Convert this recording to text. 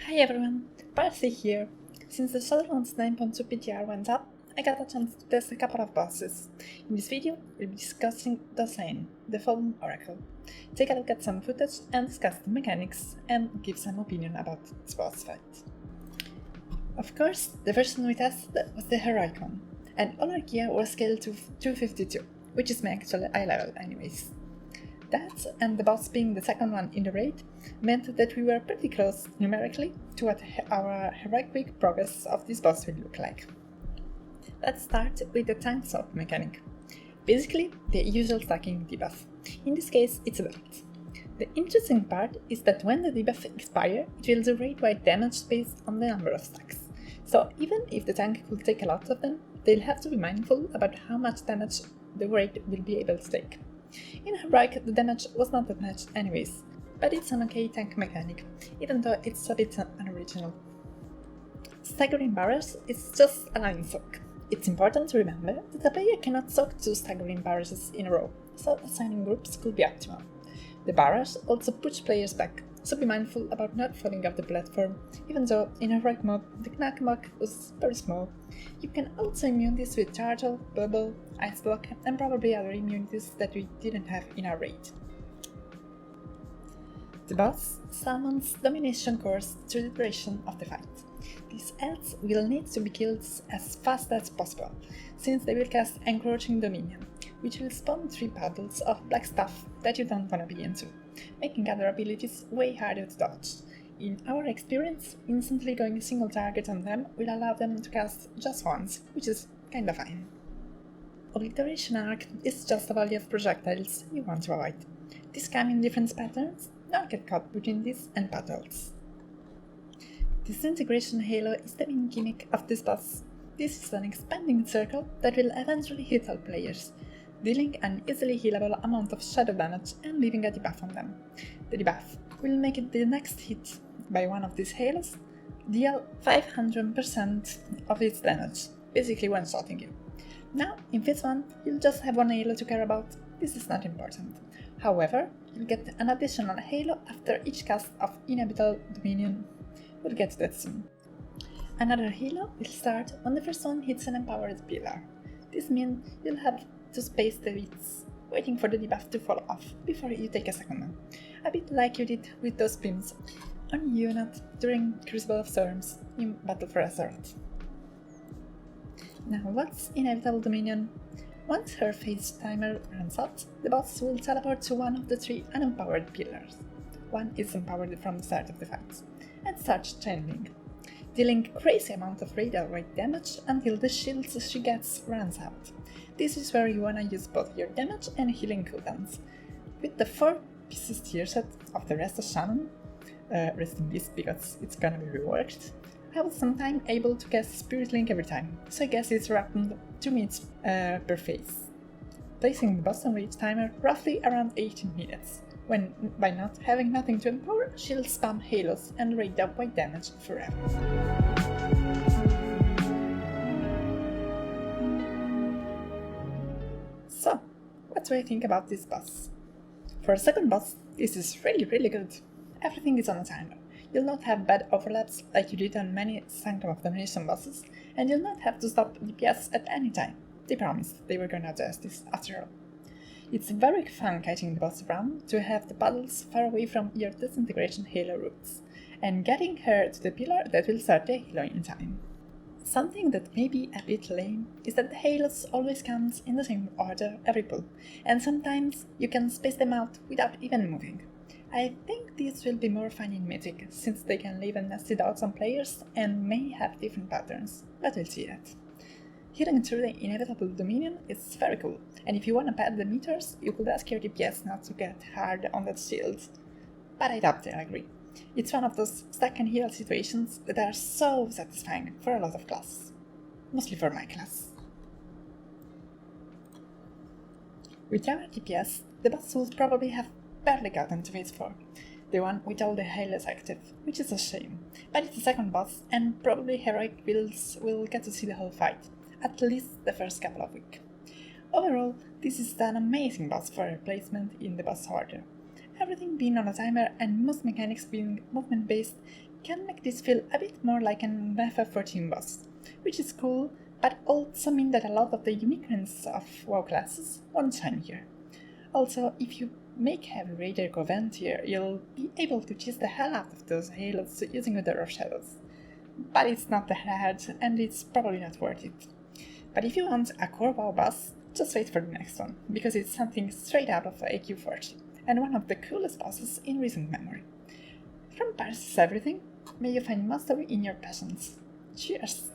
Hi everyone, Parsi here. Since the Shadowlands 9.2 PTR went up, I got a chance to test a couple of bosses. In this video, we'll be discussing Dosain, the Fallen Oracle. Take a look at some footage and discuss the mechanics and give some opinion about this boss fight. Of course, the version we tested was the Heroic one, and all our gear was scaled to 252, which is my actual eye level anyways. That, and the boss being the second one in the raid, meant that we were pretty close, numerically, to what our heroic progress of this boss will look like. Let's start with the tank swap mechanic. Basically, the usual stacking debuff. In this case, it's a belt. The interesting part is that when the debuff expires, it will do raid-wide damage based on the number of stacks. So even if the tank could take a lot of them, they'll have to be mindful about how much damage the raid will be able to take. In Heroic, the damage was not that much anyways, but it's an okay tank mechanic, even though it's a bit unoriginal. Staggering barrels is just a line soak. It's important to remember that a player cannot soak 2 staggering barrages in a row, so assigning groups could be optimal. The barrage also push players back, so be mindful about not falling off the platform, even though in Heroic mode the knockback was very small. You can also immune this with Chargel, Bubble, Ice Block, and probably other immunities that we didn't have in our raid. The boss summons Domination Cores through the duration of the fight. These elves will need to be killed as fast as possible, since they will cast Encroaching Dominion, which will spawn 3 puddles of black stuff that you don't want to be into, making other abilities way harder to dodge. In our experience, instantly going single target on them will allow them to cast just once, which is kinda fine. Obliteration Arc is just a volley of projectiles you want to avoid. These come in different patterns, don't get caught between these and puddles. Disintegration Halo is the main gimmick of this boss. This is an expanding circle that will eventually hit all players, dealing an easily healable amount of shadow damage and leaving a debuff on them. The debuff will make it the next hit by one of these halos deal 500% of its damage, basically one-shotting you. Now, in this one, you'll just have one halo to care about. This is not important. However, you'll get an additional halo after each cast of Inhabitable Dominion. We'll get to that soon. Another halo will start when the first one hits an empowered pillar. This means you'll have to space the hits, waiting for the debuff to fall off before you take a second one, a bit like you did with those beams on unit during Crucible of Storms in Battle for Azeroth. Now, what's Inhabitable Dominion? Once her phase timer runs out, the boss will teleport to one of the 3 unempowered pillars. One is empowered from the start of the fight, and starts channeling, dealing crazy amount of radar-wide damage until the shields she gets runs out. This is where you wanna use both your damage and healing cooldowns. With the 4 pieces tier set of the rest of Shannon, rest in peace because it's gonna be reworked, I was sometimes able to cast Spirit Link every time, so I guess it's around 2 minutes per phase, placing the boss on reach timer roughly around 18 minutes, when by not having nothing to empower, she'll spam halos and raid up white damage forever. So, what do I think about this boss? For a second boss, this is really good. Everything is on a timer. You'll not have bad overlaps like you did on many Sanctum of Domination bosses, and you'll not have to stop DPS at any time. They promised they were gonna adjust this after all. It's very fun kiting the boss around to have the puddles far away from your Disintegration Halo routes, and getting her to the pillar that will start the halo in time. Something that may be a bit lame is that the halos always comes in the same order every pull, and sometimes you can space them out without even moving. I think this will be more fun in Mythic, since they can leave a nasty dots on players and may have different patterns, but we'll see that. Hitting through the Inhabitable Dominion is very cool, and if you wanna pad the meters, you could ask your DPS not to get hard on that shield. But I doubt they'll agree. It's one of those stack and heal situations that are so satisfying for a lot of classes. Mostly for my class. With our DPS, the boss will probably have barely gotten to phase 4, the one with all the halos active, which is a shame, but it's the second boss, and probably heroic builds will get to see the whole fight, at least the first couple of weeks. Overall, this is an amazing boss for replacement in the boss order. Everything being on a timer and most mechanics being movement based can make this feel a bit more like an FF14 boss, which is cool, but also mean that a lot of the uniqueness of WoW classes won't shine here. Also, if you make Heavy Raider go Ventier, you'll be able to chase the hell out of those halos using Order of Shadows. But it's not that hard, and it's probably not worth it. But if you want a core WoW boss, just wait for the next one, because it's something straight out of AQ40, and one of the coolest bosses in recent memory. From Paris is everything, may you find mastery in your passions. Cheers!